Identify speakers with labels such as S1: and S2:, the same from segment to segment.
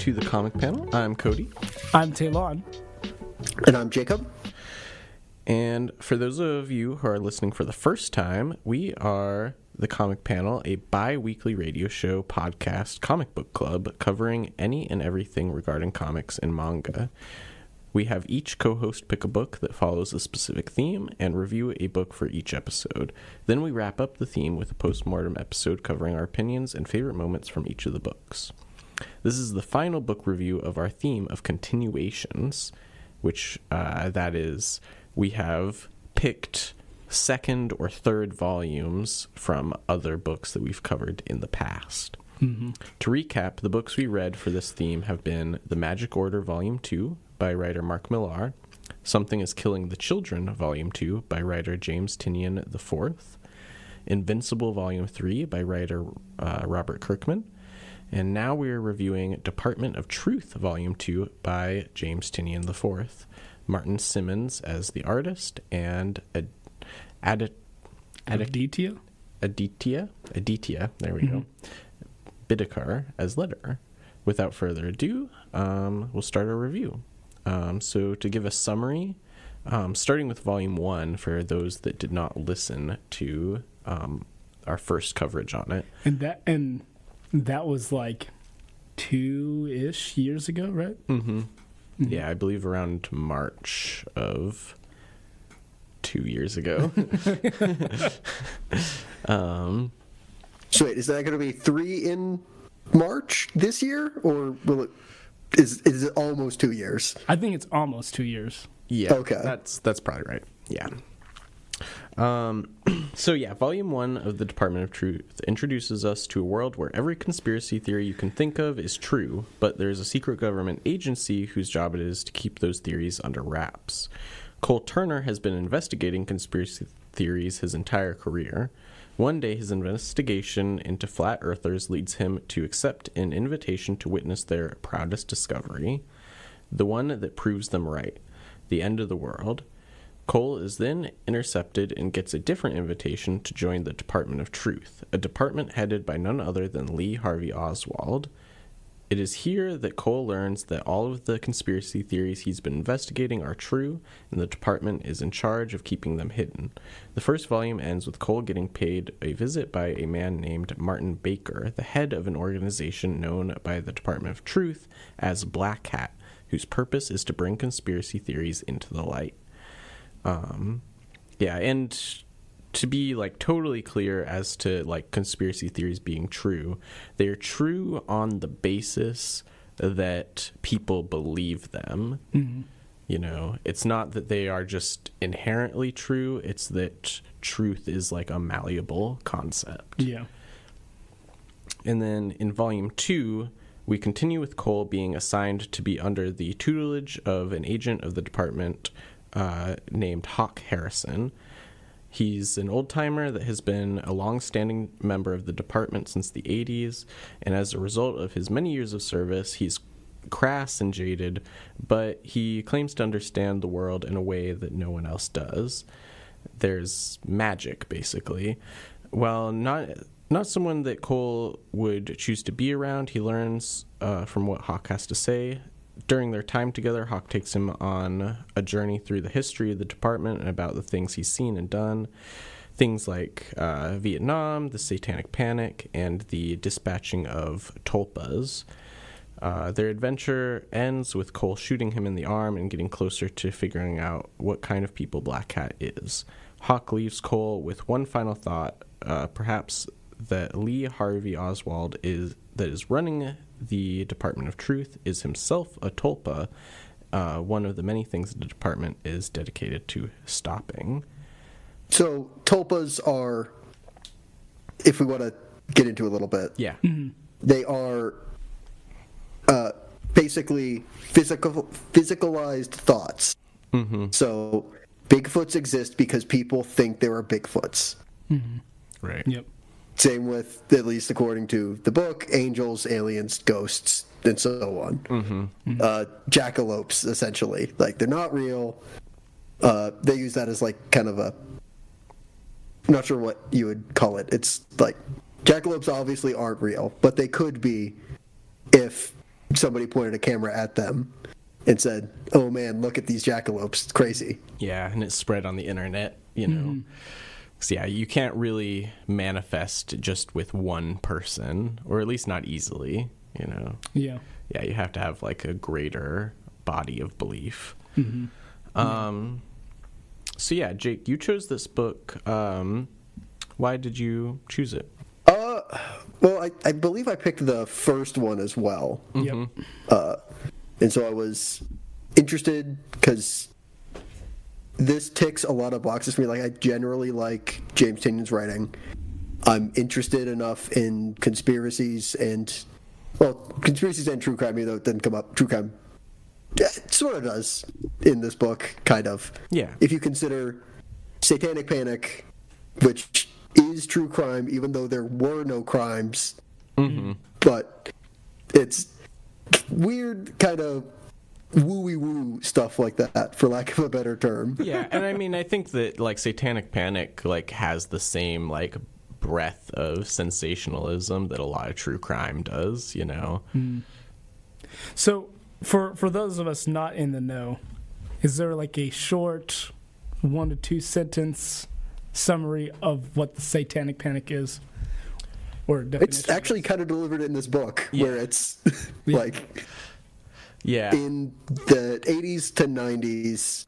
S1: to the comic panel. I'm Cody.
S2: I'm Taylon.
S3: And I'm Jacob.
S1: And for those of you who are listening for the first time, we are the Comic Panel, a bi-weekly radio show, podcast, comic book club covering any and everything regarding comics and manga. We have each co-host pick a book that follows a specific theme and review a book for each episode. Then we wrap up the theme with a postmortem episode covering our opinions and favorite moments from each of the books. This is the final book review of our theme of continuations, which that is, we have picked second or third volumes from other books that we've covered in the past.
S2: Mm-hmm.
S1: To recap, the books we read for this theme have been The Magic Order Volume 2 by writer Mark Millar, Something is Killing the Children Volume 2 by writer James Tynion IV, Invincible Volume 3 by writer Robert Kirkman, and now we're reviewing Department of Truth Volume 2 by James Tynion IV, Martin Simmons as the artist, and
S2: Aditya, there we go, Bidikar as letterer. Without further ado, we'll start our review. So to give a summary, starting with Volume 1 for those that did not listen to our first coverage on it. And that was like 2-ish years ago, right?
S1: Mm-hmm. Yeah, I believe around March of 2 years ago.
S3: So wait, is that going to be 3 in March this year, or will it? Is it almost 2 years?
S2: I think it's almost 2 years.
S1: Yeah,
S3: okay,
S1: that's probably right. Yeah. So yeah, Volume 1 of the Department of Truth introduces us to a world where every conspiracy theory you can think of is true, but there's a secret government agency whose job it is to keep those theories under wraps. Cole Turner has been investigating conspiracy theories his entire career. One day, his investigation into flat earthers leads him to accept an invitation to witness their proudest discovery, the one that proves them right, the end of the world. Cole is then intercepted and gets a different invitation to join the Department of Truth, a department headed by none other than Lee Harvey Oswald. It is here that Cole learns that all of the conspiracy theories he's been investigating are true, and the department is in charge of keeping them hidden. The first volume ends with Cole getting paid a visit by a man named Martin Baker, the head of an organization known by the Department of Truth as Black Hat, whose purpose is to bring conspiracy theories into the light. Yeah, and to be like totally clear as to like conspiracy theories being true, they're true on the basis that people believe them.
S2: Mm-hmm.
S1: You know, it's not that they are just inherently true, it's that truth is like a malleable concept.
S2: Yeah.
S1: And then in Volume 2, we continue with Cole being assigned to be under the tutelage of an agent of the department named Hawk Harrison. He's an old-timer that has been a long-standing member of the department since the 80s, and as a result of his many years of service, he's crass and jaded, but he claims to understand the world in a way that no one else does. There's magic, basically. While not someone that Cole would choose to be around, he learns from what Hawk has to say. During their time together, Hawk takes him on a journey through the history of the department and about the things he's seen and done. Things like Vietnam, the Satanic Panic, and the dispatching of Tulpas. Their adventure ends with Cole shooting him in the arm and getting closer to figuring out what kind of people Black Cat is. Hawk leaves Cole with one final thought, perhaps that Lee Harvey Oswald is running the Department of Truth is himself a Tulpa, one of the many things the department is dedicated to stopping.
S3: So Tulpas are, if we want to get into a little bit,
S1: yeah,
S3: they are basically physicalized thoughts.
S1: Mm-hmm.
S3: So Bigfoots exist because people think there are Bigfoots.
S2: Mm-hmm.
S1: Right.
S2: Yep.
S3: Same with, at least according to the book, angels, aliens, ghosts, and so on.
S1: Mm-hmm.
S3: Jackalopes, essentially. Like, they're not real. They use that as, like, kind of a... I'm not sure what you would call it. It's, like, jackalopes obviously aren't real, but they could be if somebody pointed a camera at them and said, "Oh man, look at these jackalopes! It's crazy."
S1: Yeah, and it spread on the internet, you know. So yeah, you can't really manifest just with one person, or at least not easily, you know.
S4: Yeah.
S1: Yeah, you have to have like a greater body of belief. So yeah, Jake, you chose this book. Why did you choose it?
S3: Well, I believe I picked the first one as well.
S4: Yep.
S3: And so I was interested because this ticks a lot of boxes for me. Like, I generally like James Tynion's writing. I'm interested enough in conspiracies and true crime, even though it didn't come up. True crime it sort of does in this book, kind of.
S1: Yeah.
S3: If you consider Satanic Panic, which is true crime, even though there were no crimes, but it's weird kind of wooey-woo stuff like that, for lack of a better term.
S1: Yeah, and I mean, I think that like Satanic Panic like has the same like breadth of sensationalism that a lot of true crime does, you know.
S4: So for those of us not in the know, is there like a short 1 to 2 sentence summary of what the Satanic Panic is? Or definition?
S3: It's actually kind of delivered in this book, where it's like in the 80s to 90s,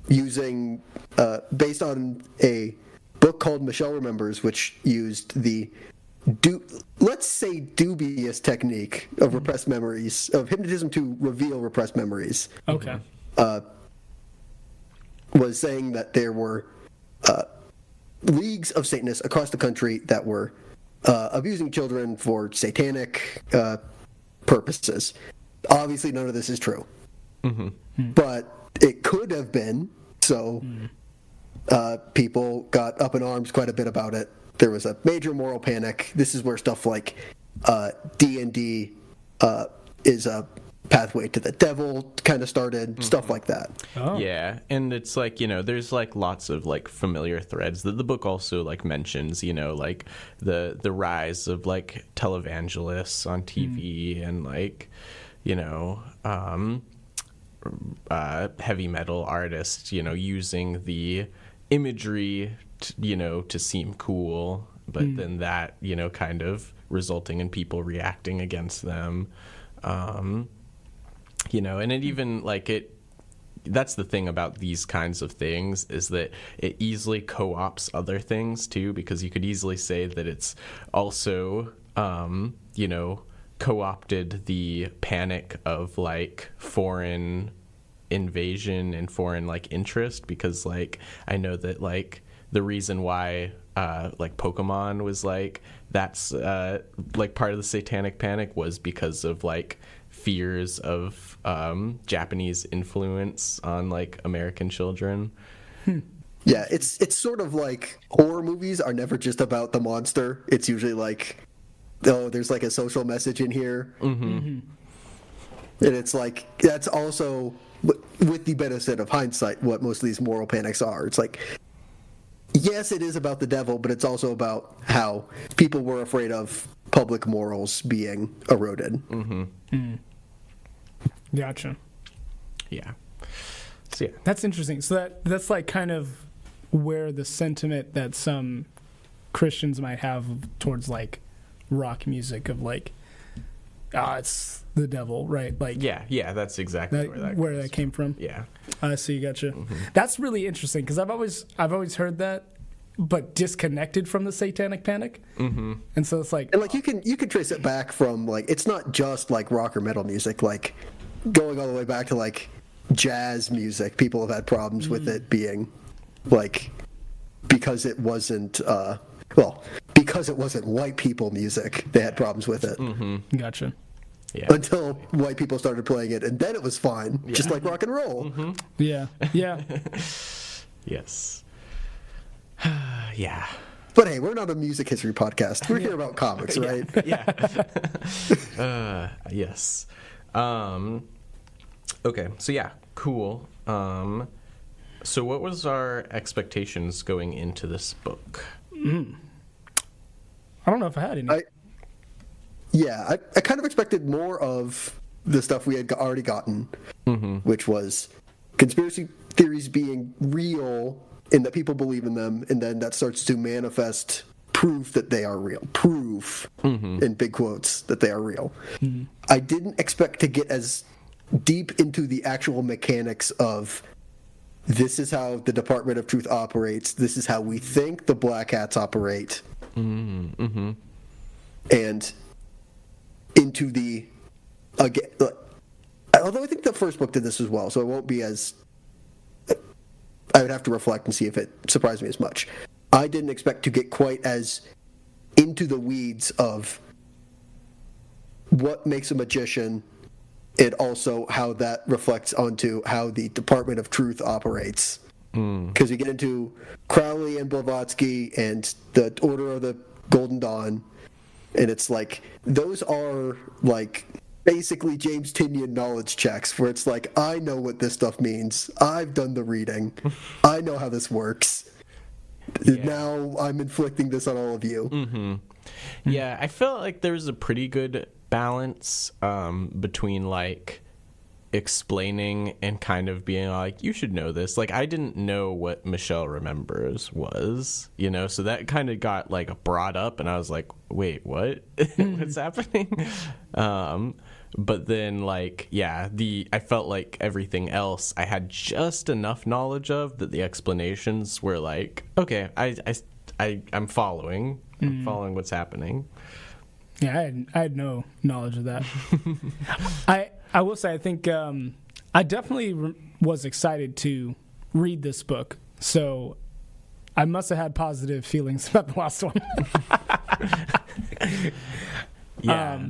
S3: using based on a book called Michelle Remembers, which used the let's say dubious technique of repressed memories, of hypnotism to reveal repressed memories.
S4: Okay.
S3: Was saying that there were leagues of Satanists across the country that were abusing children for satanic purposes. Obviously, none of this is true. But it could have been, so people got up in arms quite a bit about it. There was a major moral panic. This is where stuff like D&D is a pathway to the devil kind of started, stuff like that.
S4: Oh.
S1: Yeah, and it's like, you know, there's like lots of like familiar threads that the book also like mentions, you know, like the rise of like televangelists on TV and like, you know, heavy metal artists, you know, using the imagery you know, to seem cool, but then that, you know, kind of resulting in people reacting against them. You know, and it even like that's the thing about these kinds of things, is that it easily co-ops other things too, because you could easily say that it's also, you know, co-opted the panic of like foreign invasion and foreign like interest, because like I know that like the reason why like Pokemon was like that's like part of the Satanic Panic was because of like fears of Japanese influence on like American children.
S3: Yeah, it's sort of like horror movies are never just about the monster. It's usually like, oh, there's like a social message in here. And it's like, that's also, with the benefit of hindsight, what most of these moral panics are. It's like, yes, it is about the devil, but it's also about how people were afraid of public morals being eroded.
S4: Gotcha.
S1: Yeah. So yeah.
S4: That's interesting. So that's like kind of where the sentiment that some Christians might have towards like rock music of like, it's the devil, right? Like
S1: yeah, that's exactly where that
S4: came from.
S1: Yeah.
S4: I see, gotcha. That's really interesting, because I've always heard that, but disconnected from the Satanic Panic. And so it's like,
S3: And like you can trace it back from like, it's not just like rock or metal music, like going all the way back to like jazz music. People have had problems with it being like, because it wasn't because it wasn't white people music, they had problems with it.
S4: Gotcha.
S1: Yeah.
S3: Until white people started playing it, and then it was fine, just like rock and roll.
S4: Yeah.
S1: Yes. Yeah.
S3: But hey, we're not a music history podcast. We're here about comics, right?
S1: Yes. Okay. So yeah, cool. So what was our expectations going into this book?
S4: I don't know if I had any.
S3: yeah, I kind of expected more of the stuff we had already gotten, which was conspiracy theories being real and that people believe in them, and then that starts to manifest proof that they are real. Proof, in big quotes, that they are real. I didn't expect to get as deep into the actual mechanics of this is how the Department of Truth operates, this is how we think the Black Hats operate, and into the, again, although I think the first book did this as well, so it won't be as, I would have to reflect and see if it surprised me as much. I didn't expect to get quite as into the weeds of what makes a magician, and also how that reflects onto how the Department of Truth operates. Because you get into Crowley and Blavatsky and the Order of the Golden Dawn, and it's like, those are like basically James Tinian knowledge checks, where it's like, I know what this stuff means. I've done the reading. I know how this works. Yeah. Now I'm inflicting this on all of you.
S2: Yeah, I felt like there was a pretty good balance between like explaining and kind of being like, you should know this. Like, I didn't know what Michelle Remembers was, you know, so that kind of got like brought up, and I was like, wait, what? What's happening? But then, like, yeah, I felt like everything else I had just enough knowledge of that the explanations were like, okay, I'm following. I'm following what's happening.
S4: Yeah, I had no knowledge of that. I will say, I think I definitely was excited to read this book, so I must have had positive feelings about the last one.
S2: Yeah.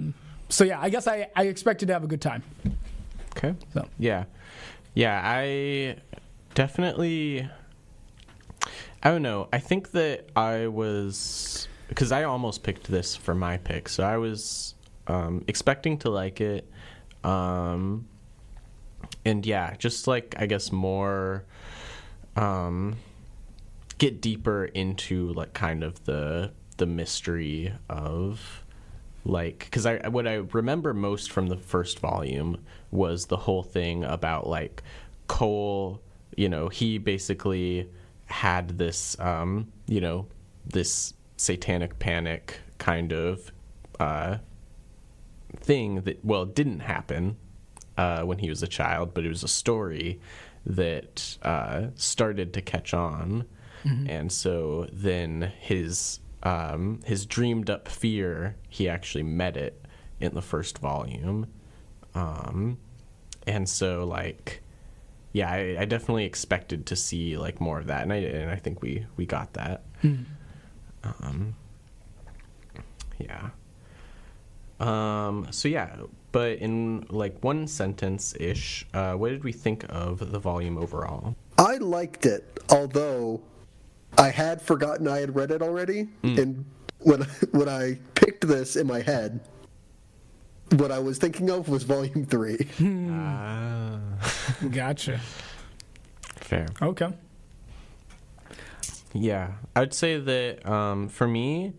S4: So yeah, I guess I expected to have a good time.
S2: Okay.
S4: So
S2: yeah, I definitely, I don't know. I think that I was, because I almost picked this for my pick, so I was expecting to like it, and yeah, just like, I guess more get deeper into like kind of the mystery of, like, because what I remember most from the first volume was the whole thing about like Cole, you know, he basically had this you know, this satanic panic kind of thing that, well, it didn't happen when he was a child, but it was a story that started to catch on. And so then his dreamed up fear, he actually met it in the first volume. And so, like, yeah, I definitely expected to see like more of that, and I think we got that. Yeah. So yeah, but in like one sentence ish, what did we think of the volume overall?
S3: I liked it, although I had forgotten I had read it already, and when I picked this in my head, what I was thinking of was Volume 3.
S4: Gotcha.
S2: Fair.
S4: Okay.
S2: Yeah, I'd say that for me,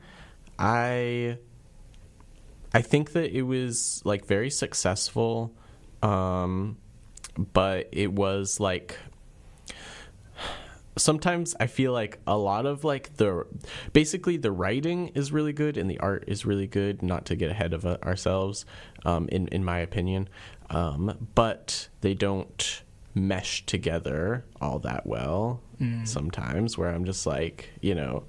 S2: I think that it was like very successful, but it was like, sometimes I feel like a lot of like basically the writing is really good and the art is really good, not to get ahead of ourselves, in my opinion, but they don't mesh together all that well sometimes, where I'm just like, you know,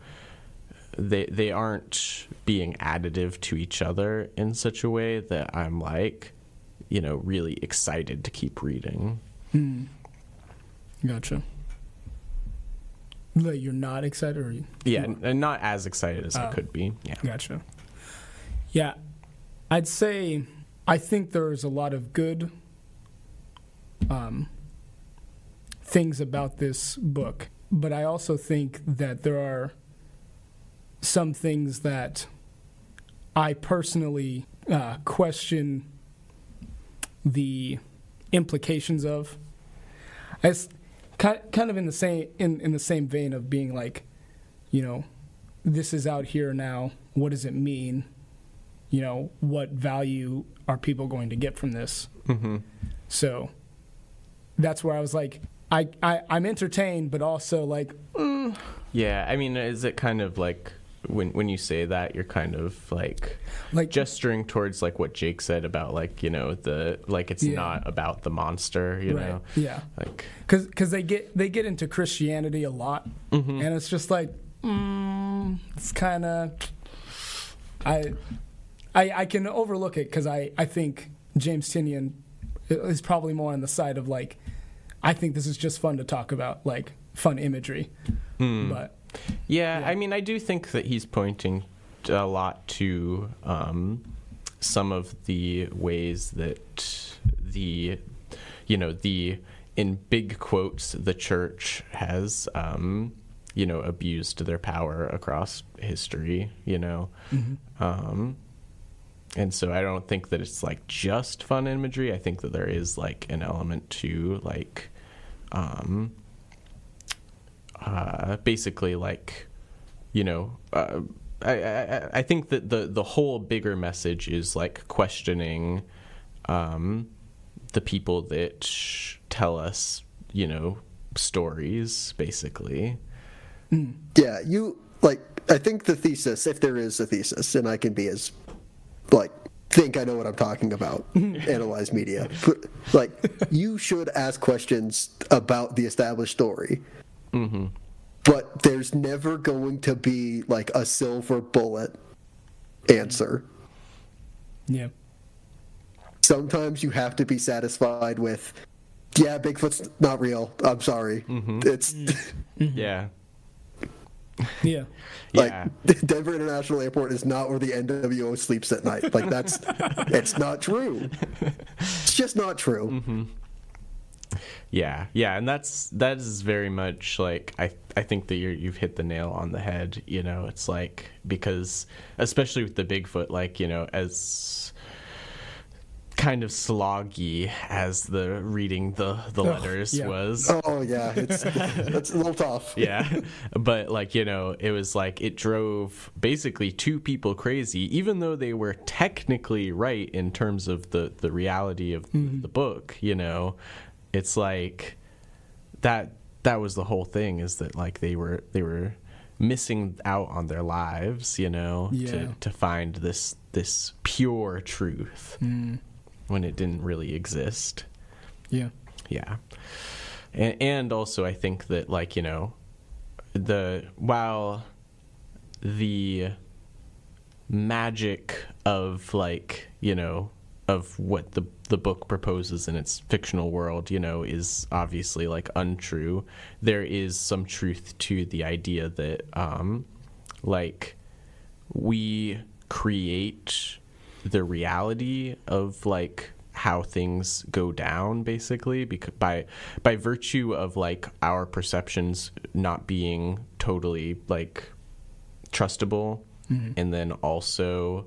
S2: they aren't being additive to each other in such a way that I'm like, you know, really excited to keep reading.
S4: Gotcha. Like, you're not excited, or
S2: yeah, and not as excited as I could be. Yeah.
S4: Gotcha. Yeah, I'd say I think there's a lot of good things about this book, but I also think that there are some things that I personally question the implications of. It's kind of in the same vein of being like, you know, this is out here now. What does it mean? what value are people going to get from this?
S2: Mm-hmm.
S4: So that's where I was like, I'm entertained, but also like,
S2: Yeah, I mean, is it kind of like when you say that, you're kind of like gesturing towards like what Jake said about like, it's not about the monster, you know?
S4: Yeah.
S2: Like,
S4: because they get into Christianity a lot,
S2: mm-hmm.
S4: and it's just like, it's kind of, I can overlook it because I think James Tinian is probably more on the side of like, I think this is just fun to talk about, like fun imagery, but.
S2: Yeah, I mean, I do think that he's pointing a lot to some of the ways that in big quotes, the church has, abused their power across history,
S4: Mm-hmm.
S2: And so I don't think that it's like just fun imagery. I think that there is like an element to like, basically like, I think that the whole bigger message is like questioning the people that tell us, stories, basically.
S3: Yeah, I think the thesis, if there is a thesis, and I can be as think I know what I'm talking about, analyze media, but you should ask questions about the established story.
S2: Mm-hmm.
S3: But there's never going to be like a silver bullet answer.
S4: Yeah.
S3: Sometimes you have to be satisfied with, yeah, Bigfoot's not real. I'm sorry.
S2: Mm-hmm.
S3: It's
S2: Yeah.
S4: Yeah.
S3: Denver International Airport is not where the NWO sleeps at night. Like it's not true. It's just not true.
S2: Mm-hmm. Yeah, and that is very much like I think that you've hit the nail on the head. It's like, because especially with the Bigfoot, like as kind of sloggy as the reading the letters was.
S3: Oh yeah, it's a little tough.
S2: Yeah, but it was like it drove basically two people crazy, even though they were technically right in terms of the reality of the book. It's like that was the whole thing, is that like they were missing out on their lives, to find this pure truth when it didn't really exist.
S4: Yeah.
S2: And also I think that while the magic of of what the book proposes in its fictional world, is obviously like untrue, there is some truth to the idea that we create the reality of how things go down, basically, because by virtue of our perceptions not being totally trustable, and then also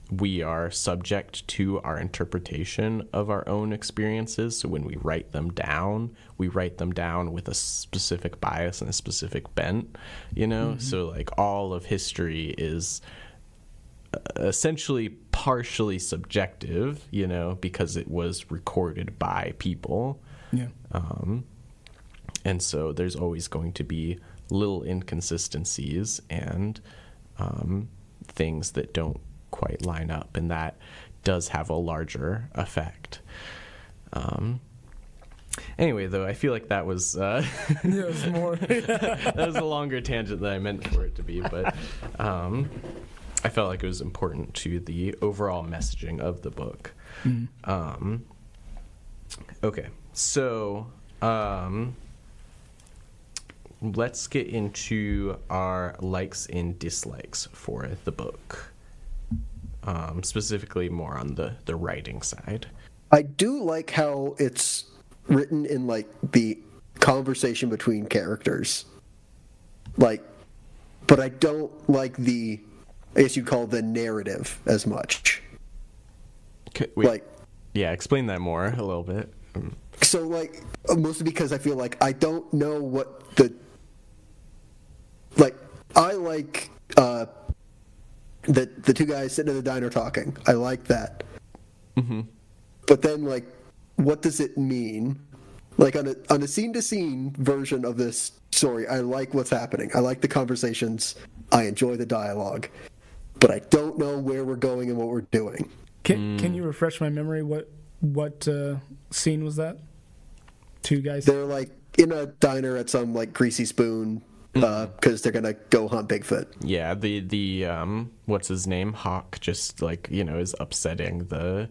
S2: we are subject to our interpretation of our own experiences. So when we write them down with a specific bias and a specific bent, so all of history is essentially partially subjective, because it was recorded by people.
S4: Yeah.
S2: And so there's always going to be little inconsistencies and things that don't quite line up, and that does have a larger effect. Anyway, though, I feel like that was
S4: it was more
S2: that was a longer tangent than I meant for it to be, but I felt like it was important to the overall messaging of the book. Okay, so let's get into our likes and dislikes for the book. Specifically more on the writing side.
S3: I do like how it's written in the conversation between characters. But I don't like I guess you'd call the narrative as much.
S2: Yeah, explain that more a little bit.
S3: So mostly because I feel I don't know what I like the two guys sitting in the diner talking. I like that.
S2: Mm-hmm.
S3: But then, like, what does it mean? Like, on a scene-to-scene version of this story, I like what's happening. I like the conversations. I enjoy the dialogue. But I don't know where we're going and what we're doing.
S4: Can you refresh my memory? What scene was that? Two guys?
S3: They're, like, in a diner at some, like, Greasy Spoon because they're going to go hunt Bigfoot.
S2: Yeah, the what's his name? Hawk just, like, you know, is upsetting the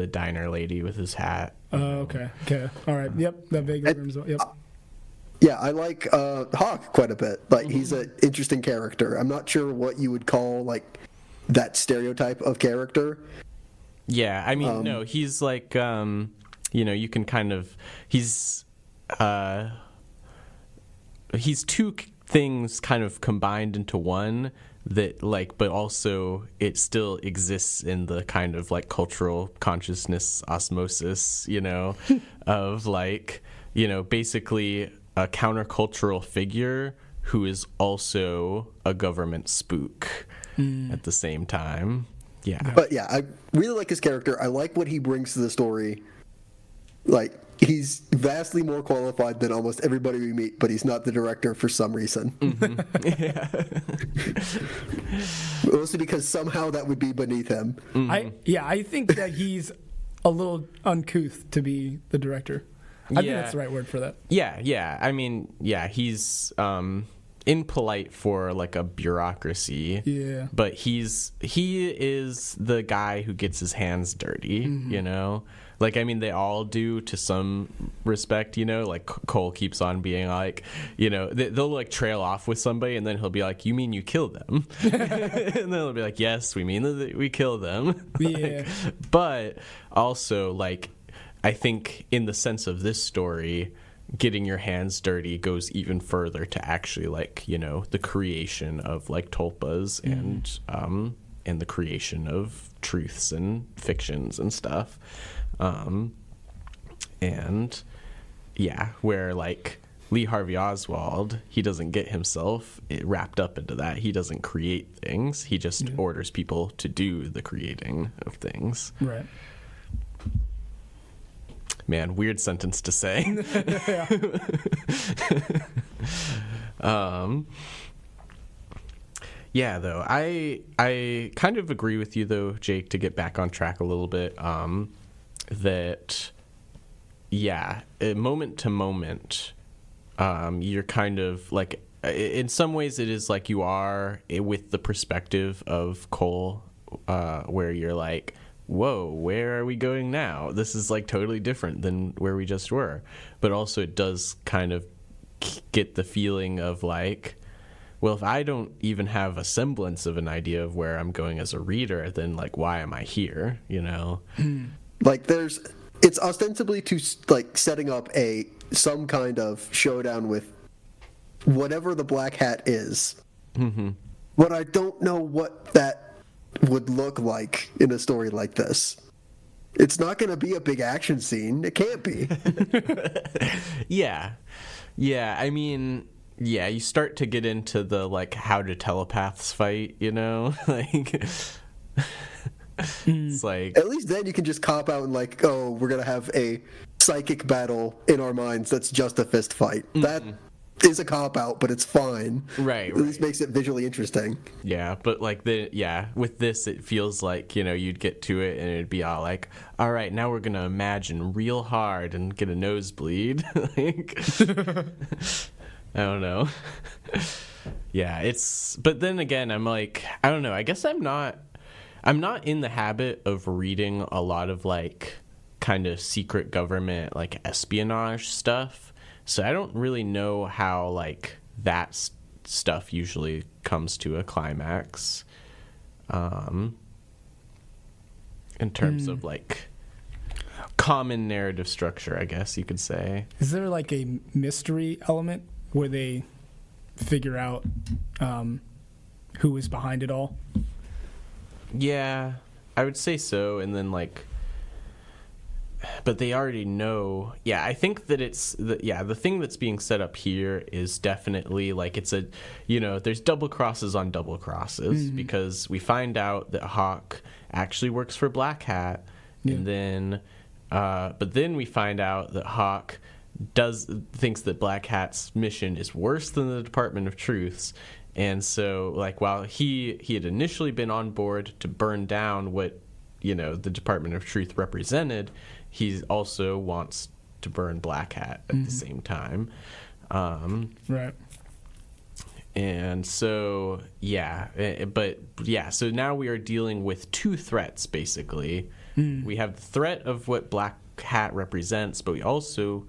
S2: diner lady with his hat.
S4: Oh, okay. All right. Yep, that vaguely rings. Yep.
S3: Yeah, I like Hawk quite a bit. Like, he's an interesting character. I'm not sure what you would call, like, that stereotype of character.
S2: Yeah, I mean, no, he's like, you know, you can kind of, he's two things kind of combined into one that, like, but also it still exists in the kind of, like, cultural consciousness osmosis, you know, of, like, you know, basically a countercultural figure who is also a government spook at the same time. Yeah.
S3: But yeah, I really like his character. I like what he brings to the story. Like, he's vastly more qualified than almost everybody we meet, but he's not the director for some reason. Mostly because somehow that would be beneath him.
S4: I think that he's a little uncouth to be the director. I think that's the right word for that.
S2: Yeah. I mean, yeah, he's impolite for, like, a bureaucracy.
S4: Yeah.
S2: But he is the guy who gets his hands dirty, you know? Like, I mean, they all do to some respect, you know? Like, Cole keeps on being like, you know, they'll, like, trail off with somebody, and then he'll be like, you mean you killed them? And then they'll be like, yes, we mean that we killed them.
S4: Yeah.
S2: Like, but also, like, I think in the sense of this story, getting your hands dirty goes even further to actually, like, you know, the creation of, like, tulpas and the creation of truths and fictions and stuff. And yeah, where, like, Lee Harvey Oswald, he doesn't get himself wrapped up into that. He doesn't create things. He just orders people to do the creating of things.
S4: Right.
S2: Man, weird sentence to say. Yeah, though, I kind of agree with you, though, Jake, to get back on track a little bit, that, yeah, moment to moment, you're kind of, like, in some ways it is like you are with the perspective of Cole, where you're like, whoa, where are we going now? This is, like, totally different than where we just were. But also it does kind of get the feeling of, like, well, if I don't even have a semblance of an idea of where I'm going as a reader, then, like, why am I here, you know?
S3: Like, it's ostensibly to, like, setting up some kind of showdown with whatever the Black Hat is.
S2: Mm-hmm.
S3: But I don't know what that would look like in a story like this. It's not going to be a big action scene. It can't be.
S2: Yeah. I mean, yeah, you start to get into the, like, how do telepaths fight, you know? Like, it's like,
S3: At least then you can just cop out and, like, oh, we're going to have a psychic battle in our minds that's just a fist fight. That is a cop out, but it's fine.
S2: Right.
S3: At least makes it visually interesting.
S2: Yeah, but, like, with this, it feels like, you know, you'd get to it and it'd be all like, all right, now we're gonna imagine real hard and get a nosebleed. Like, I don't know. Yeah, but then again, I'm like, I don't know, I guess I'm not in the habit of reading a lot of, like, kind of secret government, like, espionage stuff. So I don't really know how, like, that stuff usually comes to a climax, in terms of, like, common narrative structure, I guess you could say.
S4: Is there, like, a mystery element where they figure out who is behind it all?
S2: Yeah, I would say so. And then, like,
S1: but they already know. Yeah, I think that the thing that's being set up here is definitely like it's a, there's double crosses on double crosses because we find out that Hawk actually works for Black Hat, and then, but then we find out that Hawk thinks that Black Hat's mission is worse than the Department of Truth's. And so, like, while he had initially been on board to burn down what, the Department of Truth represented, he also wants to burn Black Hat at the same time.
S4: Right.
S1: And so, so now we are dealing with two threats, basically. We have the threat of what Black Hat represents, but we also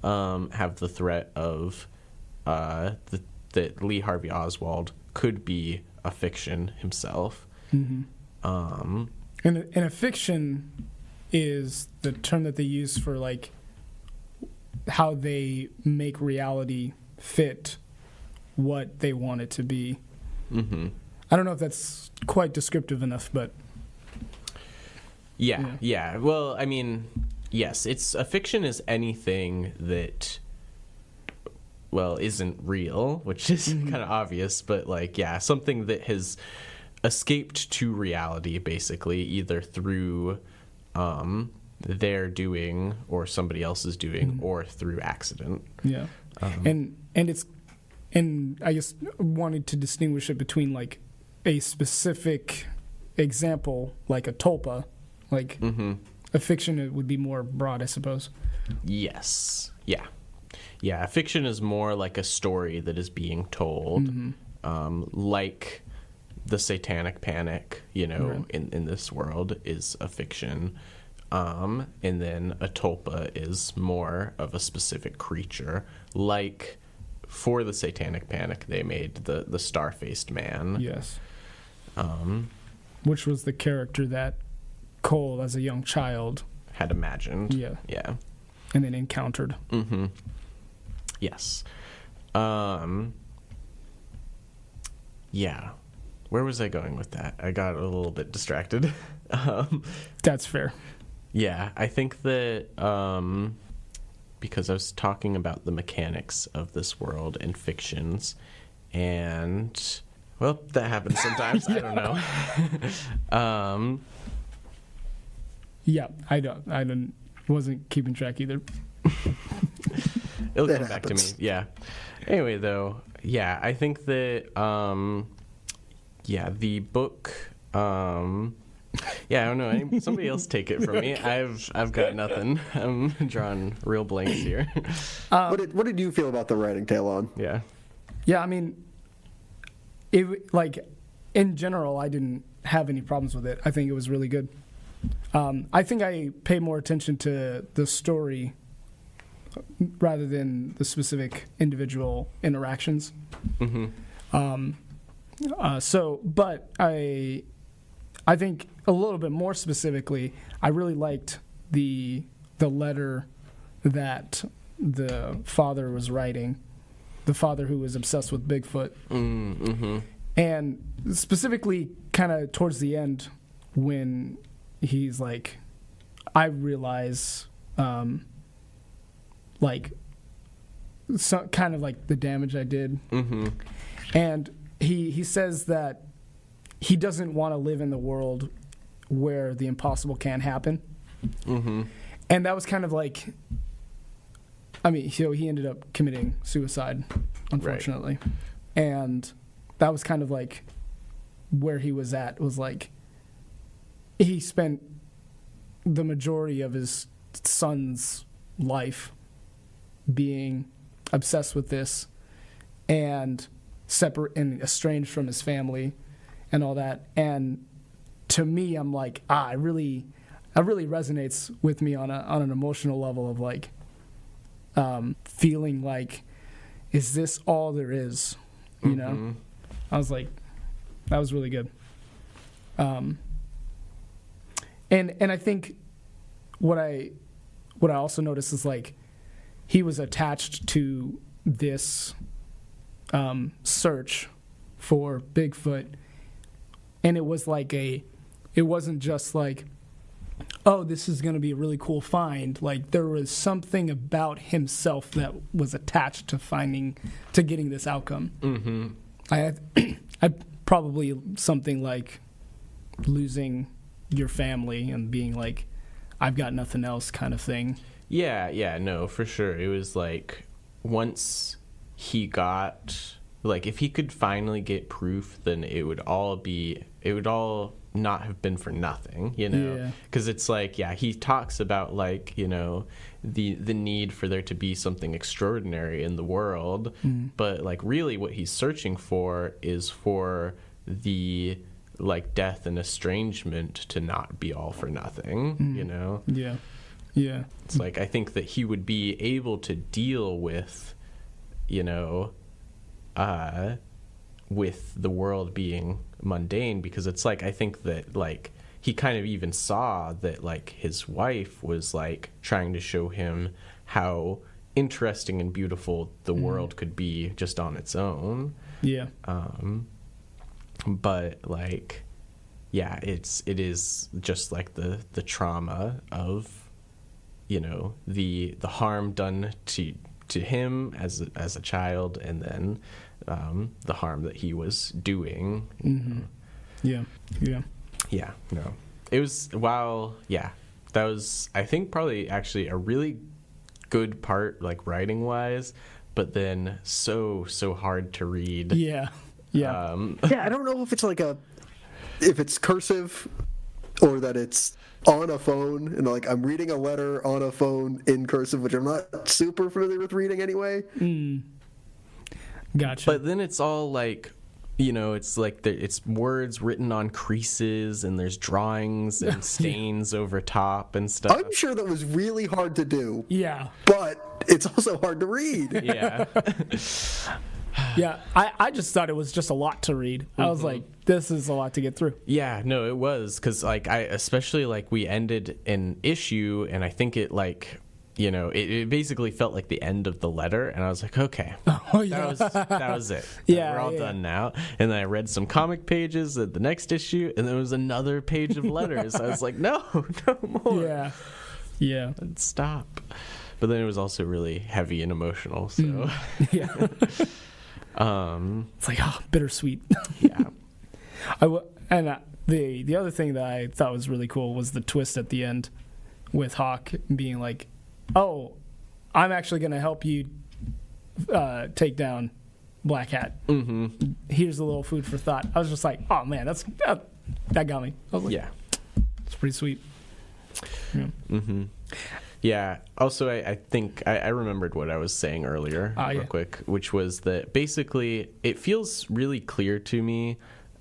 S1: have the threat of that Lee Harvey Oswald could be a fiction himself.
S4: And a fiction is the term that they use for like how they make reality fit what they want it to be. I don't know if that's quite descriptive enough, but
S1: yeah. Well, I mean, yes, a fiction is anything that, well, isn't real, which is kind of obvious, but something that has escaped to reality, basically, either through their doing or somebody else's doing, or through accident.
S4: Yeah, and I guess wanted to distinguish it between like a specific example, like a tulpa, like a fiction. It would be more broad, I suppose.
S1: Yes. Yeah, fiction is more like a story that is being told, like the Satanic Panic, in this world is a fiction. And then a tulpa is more of a specific creature. Like for the Satanic Panic, they made the star-faced man.
S4: Yes. Which was the character that Cole, as a young child,
S1: had imagined.
S4: Yeah. And then encountered.
S1: Yes. Yeah. Where was I going with that? I got a little bit distracted.
S4: That's fair.
S1: Yeah, I think that because I was talking about the mechanics of this world and fictions, and well, that happens sometimes. I don't know.
S4: Yeah, I wasn't keeping track either.
S1: It'll come back to me. Yeah. Anyway, though, yeah, I think that the book. I don't know. Somebody else take it from me. I've got nothing. I'm drawing real blanks here.
S3: What did you feel about the writing, Talon?
S1: Yeah.
S4: Yeah, I mean, in general, I didn't have any problems with it. I think it was really good. I think I pay more attention to the story rather than the specific individual interactions. But I think a little bit more specifically, I really liked the letter that the father was writing, the father who was obsessed with Bigfoot. And specifically kind of towards the end when he's like, I realize kind of like the damage I did. And he says that he doesn't want to live in the world where the impossible can't happen. And that was kind of like, I mean, he ended up committing suicide, unfortunately. Right. And that was kind of like where he was at, was like, he spent the majority of his son's life being obsessed with this and separate and estranged from his family and all that. And to me, I'm like, it really resonates with me on an emotional level of like feeling like, is this all there is? You know? I was like, that was really good. And I think what I also noticed is like he was attached to this search for Bigfoot, and it was like it wasn't just like, oh, this is going to be a really cool find. Like, there was something about himself that was attached to getting this outcome.
S1: Mm-hmm.
S4: I probably something like losing your family and being like, I've got nothing else kind of thing.
S1: Yeah, no, for sure. It was like, once he got, like, if he could finally get proof, then it would all not have been for nothing, you know?
S4: Yeah.
S1: Because it's like, yeah, he talks about, like, you know, the need for there to be something extraordinary in the world, but, like, really what he's searching for is for the, like, death and estrangement to not be all for nothing, you know?
S4: Yeah.
S1: It's like, I think that he would be able to deal with, you know, with the world being mundane, because it's like, I think that, like, he kind of even saw that, like, his wife was, like, trying to show him how interesting and beautiful the world could be just on its own.
S4: Yeah.
S1: But, like, yeah, it is just like the trauma of, you know, the harm done to him as a child, and then the harm that he was doing.
S4: Mm-hmm.
S1: Yeah, no. It was, that was, I think, probably actually a really good part, like, writing-wise, but then so hard to read.
S4: Yeah.
S3: Yeah, I don't know if it's like if it's cursive or that it's on a phone, and, like, I'm reading a letter on a phone in cursive, which I'm not super familiar with reading anyway.
S4: Gotcha.
S1: But then it's all, like, you know, it's like it's words written on creases, and there's drawings and stains over top and stuff.
S3: I'm sure that was really hard to do.
S4: Yeah.
S3: But it's also hard to read.
S1: Yeah.
S4: Yeah, I just thought it was just a lot to read. I was like, this is a lot to get through.
S1: Yeah, no, it was, because, like, especially, like, we ended an issue, and I think it, like, you know, it basically felt like the end of the letter, and I was like, okay,
S4: Oh, yeah.
S1: that was it.
S4: Yeah,
S1: We're all done now. And then I read some comic pages at the next issue, and there was another page of letters. I was like, no more.
S4: Yeah.
S1: Stop. But then it was also really heavy and emotional, so.
S4: Yeah. It's like, bittersweet.
S1: Yeah.
S4: The other thing that I thought was really cool was the twist at the end with Hawk being like, oh, I'm actually going to help you take down Black Hat.
S1: Mm-hmm.
S4: Here's a little food for thought. I was just like, oh, man, that got me. I was like,
S1: Yeah.
S4: it's pretty sweet. Yeah.
S1: Mm-hmm. Yeah. Also, I think I remembered what I was saying earlier real quick, which was that basically it feels really clear to me.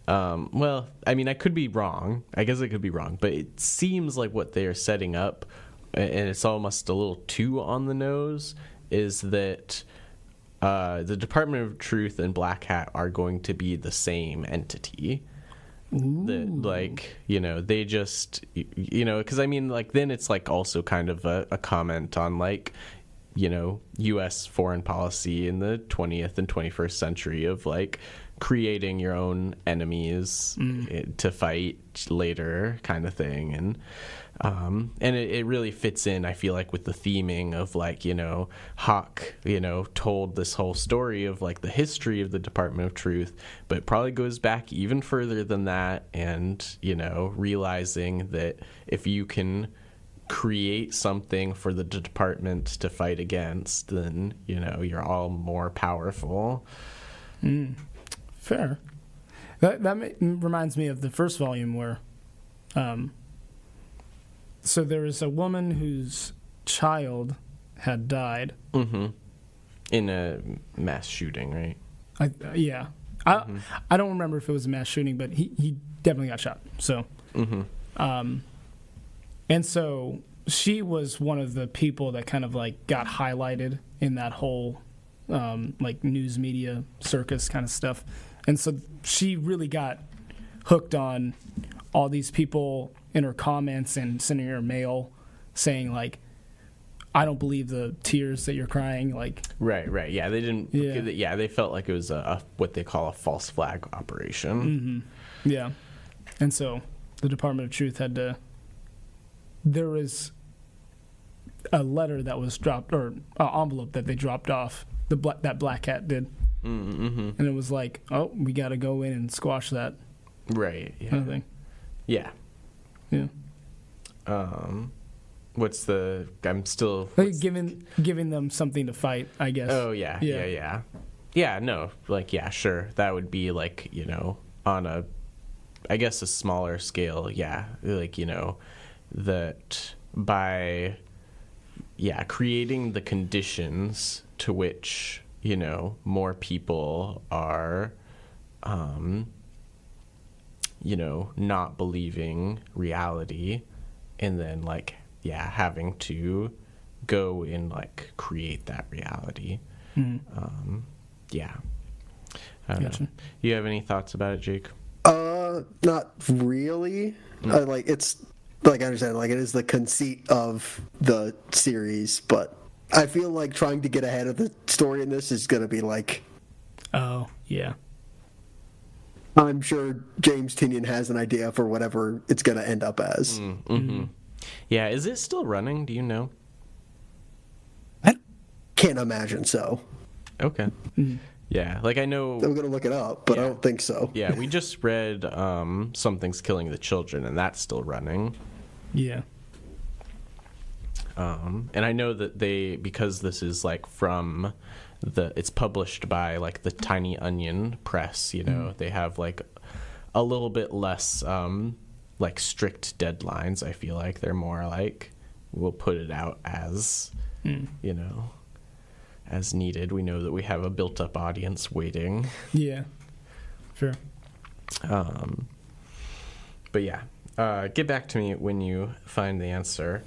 S1: Well, I mean, I could be wrong. I guess I could be wrong, but it seems like what they are setting up, and it's almost a little too on the nose, is that the Department of Truth and Black Hat are going to be the same entity. That, like, you know, they just, you know, because I mean, like, then it's like also kind of a comment on, like, you know, U.S. foreign policy in the 20th and 21st century of, like, creating your own enemies to fight later, kind of thing. And it really fits in, I feel like, with the theming of, like, you know, Hawk, you know, told this whole story of, like, the history of the Department of Truth, but it probably goes back even further than that. And, you know, realizing that if you can create something for the department to fight against, then, you know, you're all more powerful.
S4: Fair. That reminds me of the first volume where so there was a woman whose child had died.
S1: Mm-hmm. In a mass shooting, right?
S4: I don't remember if it was a mass shooting, but he definitely got shot. So, and so she was one of the people that kind of, like, got highlighted in that whole like news media circus kind of stuff. And so she really got hooked on all these people in her comments and sending her mail saying, like, I don't believe the tears that you're crying. Like,
S1: right. Yeah, they didn't. Yeah, they felt like it was a what they call a false flag operation.
S4: Yeah, and so the Department of Truth had to there was a letter that was dropped, or an envelope that they dropped off. That Black Cat did,
S1: Mm-hmm.
S4: and it was like, oh, we got to go in and squash that
S1: Right. Yeah.
S4: kind of thing.
S1: Yeah.
S4: Yeah,
S1: What's the? I'm still.
S4: like giving them something to fight, I guess.
S1: Oh yeah. Yeah. No. Like yeah. Sure. That would be like on a, I guess a smaller scale. Yeah. Like that by, creating the conditions to which more people are not believing reality, and then having to go and create that reality.
S4: Mm-hmm.
S1: I don't
S4: Gotcha.
S1: know. You have any thoughts about it, Jake?
S3: Not really. It's like I understand, it is the conceit of the series, but I feel like trying to get ahead of the story in this is going to be
S4: Oh yeah.
S3: I'm sure James Tynion has an idea for whatever it's going to end up as.
S1: Mm-hmm. Yeah, is it still running? Do you know?
S3: I can't imagine so.
S1: Okay.
S4: Mm.
S1: Yeah, I know.
S3: I'm going to look it up, but I don't think so.
S1: Yeah, we just read Something's Killing the Children, and that's still running.
S4: Yeah.
S1: And I know that because this is it's published by the Tiny Onion Press, they have a little bit less strict deadlines. I feel like they're more we'll put it out as as needed. We know that we have a built up audience waiting.
S4: Yeah. Sure.
S1: But yeah, get back to me when you find the answer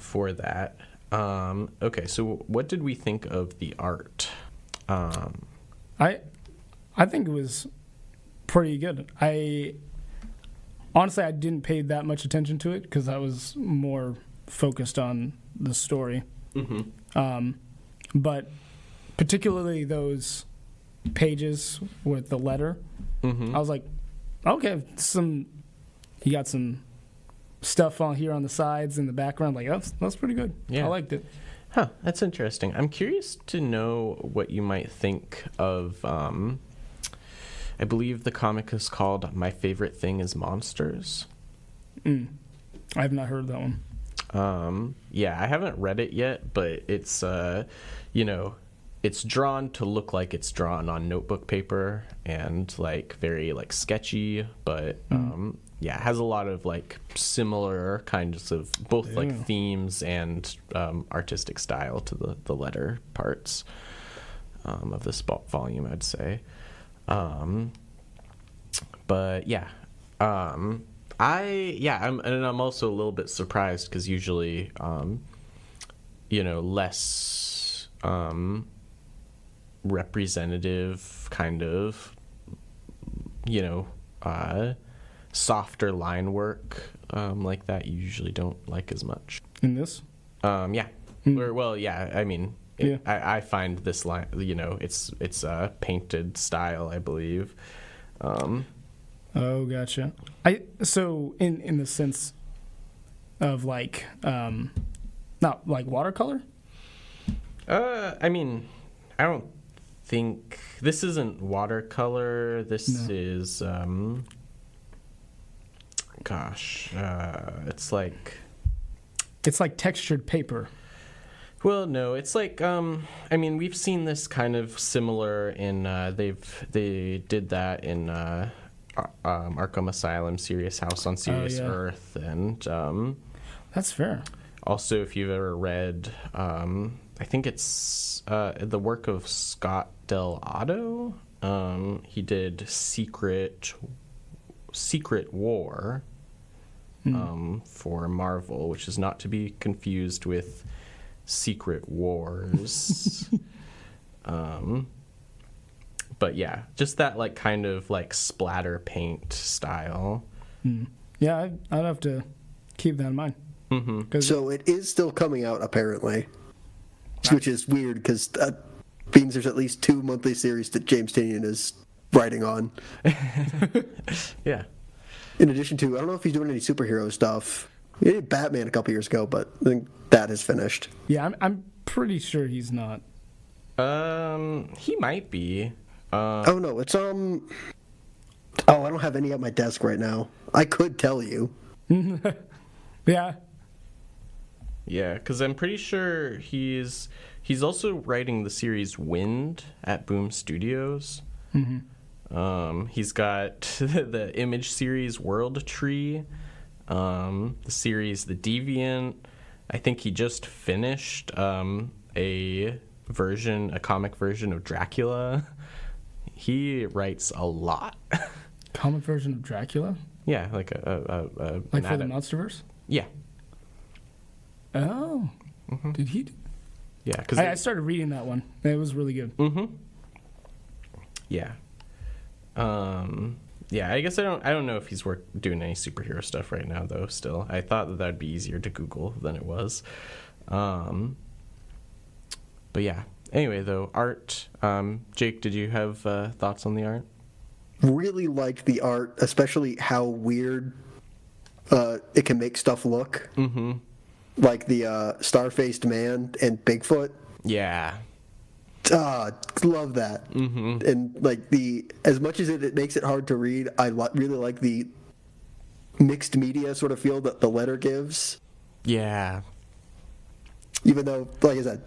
S1: for that. Okay, so what did we think of the art?
S4: I think it was pretty good. Honestly, I didn't pay that much attention to it because I was more focused on the story.
S1: Mm-hmm.
S4: But particularly those pages with the letter,
S1: Mm-hmm.
S4: I was like, okay, you got some stuff on here on the sides in the background. That's pretty good.
S1: Yeah.
S4: I liked it.
S1: Huh, that's interesting. I'm curious to know what you might think of, I believe the comic is called My Favorite Thing is Monsters.
S4: I have not heard that one.
S1: Yeah, I haven't read it yet, but it's, it's drawn to look like it's drawn on notebook paper and very sketchy, but it has a lot of similar kinds of both themes and artistic style to the letter parts of this volume, I'd say. But yeah, I'm also a little bit surprised because usually, less representative kind of, softer line work like that you usually don't like as much.
S4: In this?
S1: Yeah. Or, well, yeah, I mean,
S4: Yeah.
S1: I find this line, it's a painted style, I believe.
S4: Oh, gotcha. So in the sense of not watercolor?
S1: I mean, I don't think this isn't watercolor. This is it's like
S4: textured paper.
S1: Well, no, it's I mean, we've seen this kind of similar in they did that in Arkham Asylum, Serious House on Serious Earth, and
S4: That's fair.
S1: also if you've ever read I think it's the work of Scott Del Otto. He did Secret War for Marvel, which is not to be confused with Secret Wars. But yeah, just that kind of splatter paint style.
S4: Yeah, I'd have to keep that in mind.
S1: Mm-hmm.
S3: So it is still coming out, apparently. Which is weird, because means there's at least 2 monthly series that James Tynion is writing on.
S1: Yeah.
S3: In addition to, I don't know if he's doing any superhero stuff. He did Batman a couple years ago, but I think that is finished.
S4: Yeah, I'm pretty sure he's not.
S1: He might be.
S3: Oh no, it's Oh, I don't have any at my desk right now. I could tell you.
S4: Yeah.
S1: Yeah, because I'm pretty sure he's also writing the series Wind at Boom Studios. He's got the Image series World Tree, the series The Deviant. I think he just finished a comic version of Dracula. He writes a lot.
S4: Comic version of Dracula?
S1: Yeah, like a
S4: like for the Monsterverse?
S1: Yeah.
S4: Oh. Did he?
S1: Yeah, because
S4: I started reading that one. It was really good.
S1: Yeah. Yeah, I guess I don't know if he's doing any superhero stuff right now though. Still, I thought that'd be easier to Google than it was. But yeah. Anyway, though, art. Jake, did you have thoughts on the art?
S3: Really liked the art, especially how weird it can make stuff look. Like the star-faced man and Bigfoot.
S1: Yeah.
S3: Love that. And like as much as it makes it hard to read, I really like the mixed media sort of feel that the letter gives.
S1: Yeah.
S3: Even though, like I said,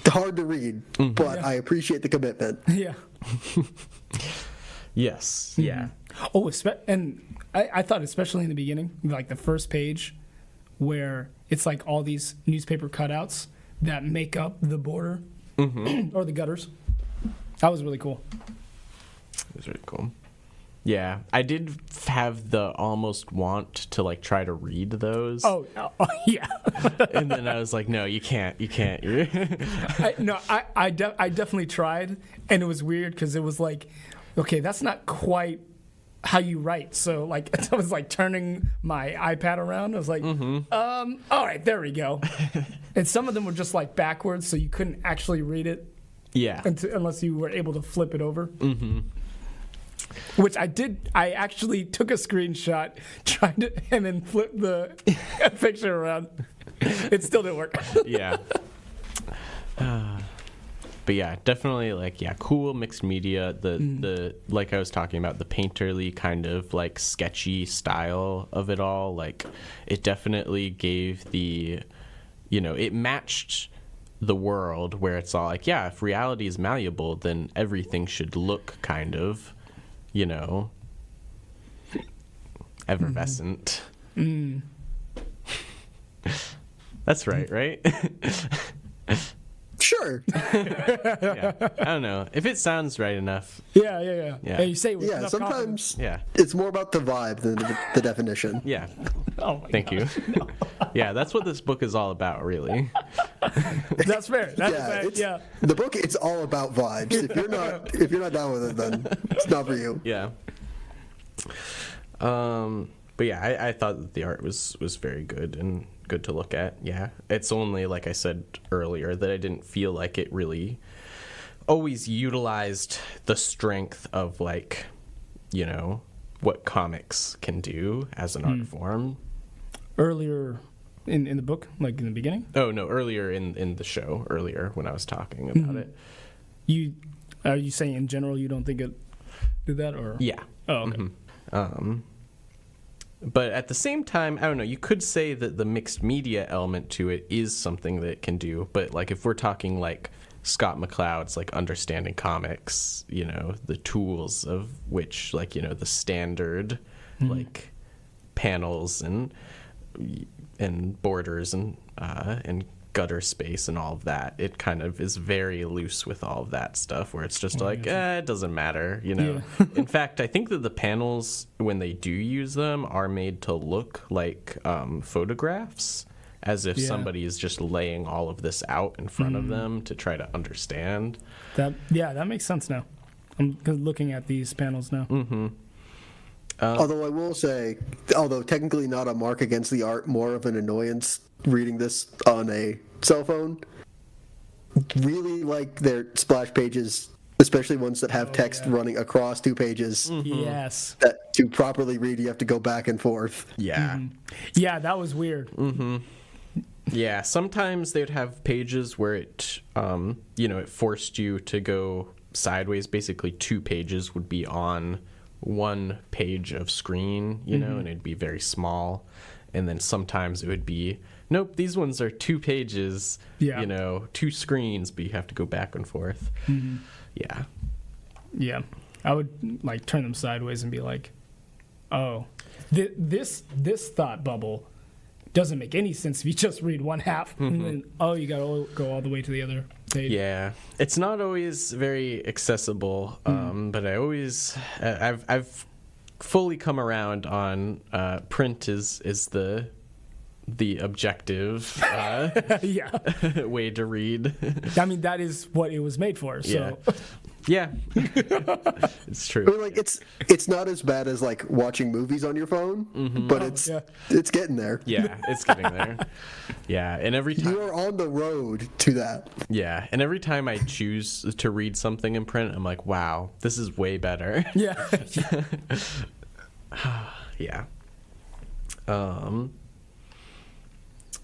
S3: hard to read, but I appreciate the commitment.
S4: Yeah.
S1: Yes. Yeah.
S4: Oh, and I thought especially in the beginning, like the first page, where it's like all these newspaper cutouts that make up the border or the gutters. That was really cool.
S1: It was really cool. Yeah, I did have the almost want to like try to read those.
S4: Oh yeah.
S1: And then I was like, no, you can't.
S4: I definitely tried, and it was weird because it was like, okay, that's not quite how you write. So like, I was like turning my iPad around. I was like, all right, there we go. And some of them were just like backwards, so you couldn't actually read it.
S1: Yeah.
S4: Unless you were able to flip it over. Which I did. I actually took a screenshot, and then flipped the picture around. It still didn't work.
S1: Yeah. But yeah, definitely cool mixed media. The like I was talking about, the painterly kind of like sketchy style of it all. Like it definitely gave it matched the world where it's all like, yeah, if reality is malleable, then everything should look kind of, effervescent. That's right?
S3: Sure.
S1: Yeah. I don't know. If it sounds right enough.
S4: Yeah. And you say it with enough
S3: sometimes
S1: confidence.
S3: It's more about the vibe than the definition.
S1: Yeah.
S4: Oh my
S1: Thank you.
S4: No.
S1: Yeah, that's what this book is all about, really.
S4: That's fair. Yeah.
S3: The book, it's all about vibes. If you're not down with it, then it's not for you.
S1: Yeah. But yeah, I thought that the art was very good and good to look at. Yeah. It's only, like I said earlier, that I didn't feel like it really always utilized the strength of like, what comics can do as an art form.
S4: Earlier in the book, like in the beginning?
S1: Oh, no, earlier in the show, when I was talking about it.
S4: Are you saying in general you don't think it did that? Or
S1: Yeah.
S4: Oh, okay.
S1: But at the same time, I don't know, you could say that the mixed media element to it is something that it can do. But like if we're talking like Scott McCloud's like understanding comics, the tools of which like, the standard like panels and borders and gutter space and all of that, it kind of is very loose with all of that stuff where it's just it doesn't matter,
S4: Yeah.
S1: In fact, I think that the panels, when they do use them, are made to look like photographs, as if somebody is just laying all of this out in front of them to try to understand.
S4: That makes sense now. I'm looking at these panels now.
S3: Although I will say, technically not a mark against the art, more of an annoyance reading this on a cell phone. Really like their splash pages, especially ones that have text running across 2 pages.
S4: Yes.
S3: That to properly read, you have to go back and forth.
S1: Yeah.
S4: Yeah, that was weird.
S1: Yeah, sometimes they'd have pages where it, it forced you to go sideways. Basically, 2 pages would be on 1 page of screen, and it'd be very small. And then sometimes it would be, nope, these ones are 2 pages, 2 screens, but you have to go back and forth. Yeah.
S4: Yeah. I would like turn them sideways and be like, oh, this thought bubble doesn't make any sense if you just read one half. And then, you got to go all the way to the other page.
S1: Yeah. It's not always very accessible, but I've fully come around on print is the objective way to read.
S4: I mean, that is what it was made for. So.
S1: Yeah. It's true.
S3: I mean, like it's not as bad as like watching movies on your phone, but it's getting there.
S1: Yeah, it's getting there. Yeah, and every time
S3: you are on the road to that.
S1: Yeah, and every time I choose to read something in print, I'm like, wow, this is way better.
S4: Yeah.
S1: Yeah.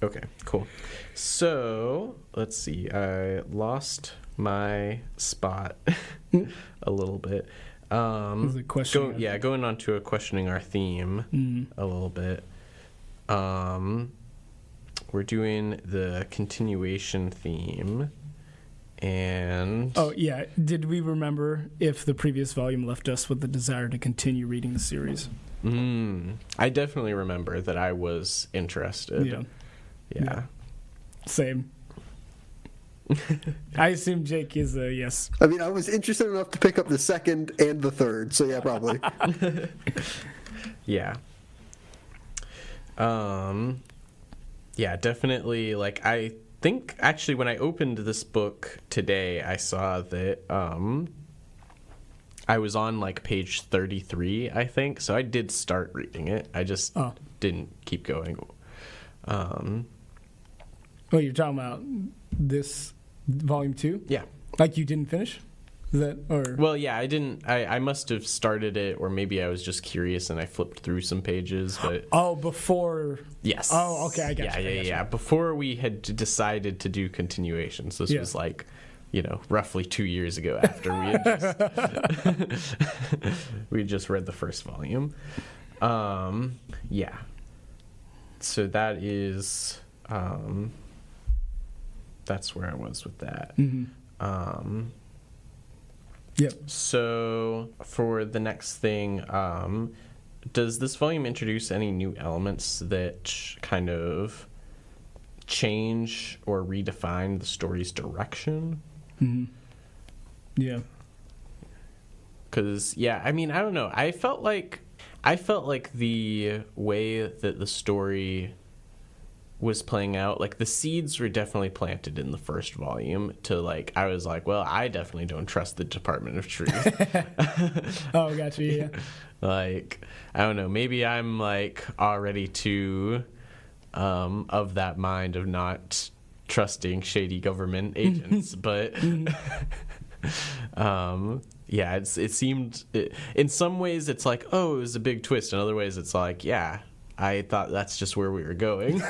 S1: Okay, cool. So let's see. I lost my spot a little bit.
S4: Was it question?
S1: Going on to questioning our theme a little bit. We're doing the continuation theme, and
S4: did we remember if the previous volume left us with the desire to continue reading the series?
S1: I definitely remember that I was interested. Yeah.
S4: Same. I assume Jake is a yes.
S3: I mean, I was interested enough to pick up the 2nd and the 3rd, so yeah, probably.
S1: Yeah. Yeah, definitely. Like, I think actually when I opened this book today, I saw that I was on like page 33, I think. So I did start reading it. I just didn't keep going.
S4: You're talking about this volume 2?
S1: Yeah.
S4: Like you didn't finish? Is that or?
S1: Well, yeah, I didn't. I must have started it, or maybe I was just curious and I flipped through some pages. But
S4: before.
S1: Yes.
S4: Oh, okay, I got you.
S1: Yeah. Before we had decided to do continuations, this was like, roughly 2 years ago after we had we just read the first volume. Yeah. So that is. That's where I was with that.
S4: Yep.
S1: So for the next thing, does this volume introduce any new elements that kind of change or redefine the story's direction?
S4: Yeah.
S1: Because I mean, I don't know. I felt like the way that the story was playing out, like the seeds were definitely planted in the first volume to like, I was like, well, I definitely don't trust the Department of Truth.
S4: Oh, gotcha. Yeah.
S1: Like, I don't know, maybe I'm like already too of that mind of not trusting shady government agents, but it seemed in some ways it's like, oh, it was a big twist. In other ways it's like, yeah, I thought that's just where we were going.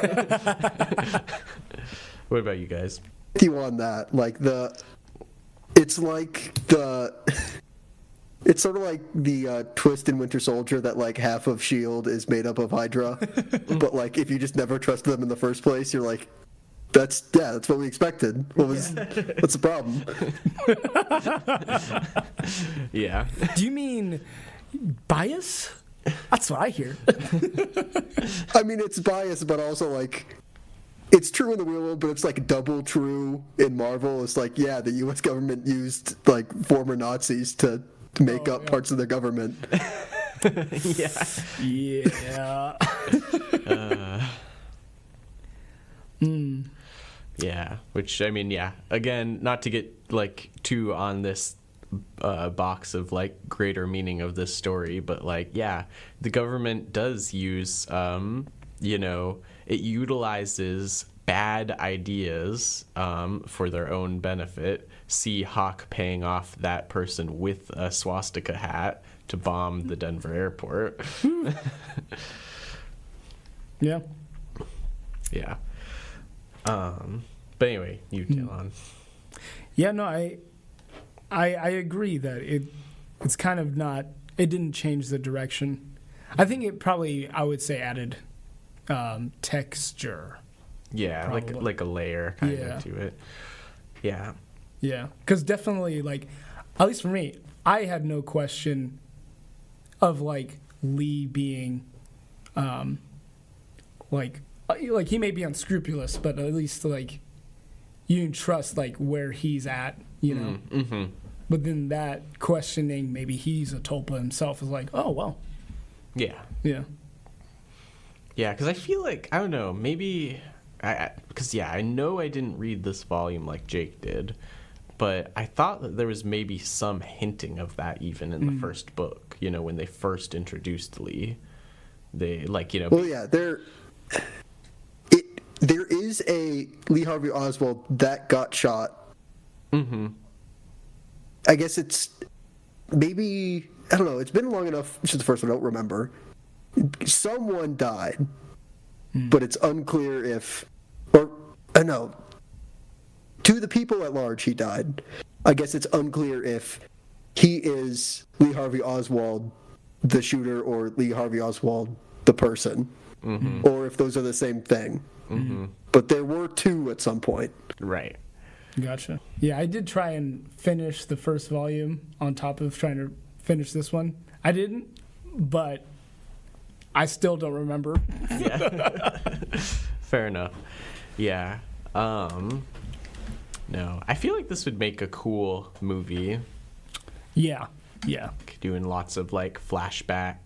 S1: What about you guys?
S3: You on that? It's sort of like the twist in Winter Soldier that like half of S.H.I.E.L.D. is made up of Hydra, but like if you just never trusted them in the first place, you're like, that's what we expected. What's the problem?
S1: Yeah.
S4: Do you mean bias? That's what I hear.
S3: I mean, it's biased, but also like it's true in the real world, but it's like double true in Marvel. It's like, yeah, the U.S. government used like former Nazis to make up parts of their government.
S4: Yeah.
S1: Yeah, which, I mean, yeah, again, not to get like too on this box of like greater meaning of this story, but like, yeah, the government does use it utilizes bad ideas for their own benefit. See Hawk paying off that person with a swastika hat to bomb the Denver airport.
S4: Yeah.
S1: Yeah. But anyway, you tell on.
S4: Yeah, no, I agree that it's kind of not, it didn't change the direction. I think it probably, I would say, added texture.
S1: Yeah,
S4: Probably.
S1: like a layer kind of to it. Yeah.
S4: Yeah, because definitely, like, at least for me, I had no question of, like, Lee being, like he may be unscrupulous, but at least, like, you can trust, like, where he's at, you know?
S1: Mm-hmm.
S4: But then that questioning, maybe he's a Tulpa himself, is like, oh, well.
S1: Yeah.
S4: Yeah.
S1: Yeah, because I feel like, I don't know, maybe... Because, I know I didn't read this volume like Jake did, but I thought that there was maybe some hinting of that even in the first book, you know, when they first introduced Lee. They, like, you know...
S3: Well, yeah, there is a Lee Harvey Oswald that got shot.
S1: Mm-hmm.
S3: I guess it's maybe, I don't know, it's been long enough since the first one, I don't remember. Someone died, but it's unclear if, or, I know, to the people at large he died. I guess it's unclear if he is Lee Harvey Oswald, the shooter, or Lee Harvey Oswald, the person, or if those are the same thing. Mm-hmm. But there were two at some point.
S1: Right.
S4: Gotcha. Yeah, I did try and finish the first volume on top of trying to finish this one. I didn't, but I still don't remember.
S1: Yeah. Fair enough. Yeah. No, I feel like this would make a cool movie.
S4: Yeah. Yeah.
S1: Doing lots of, like, flashback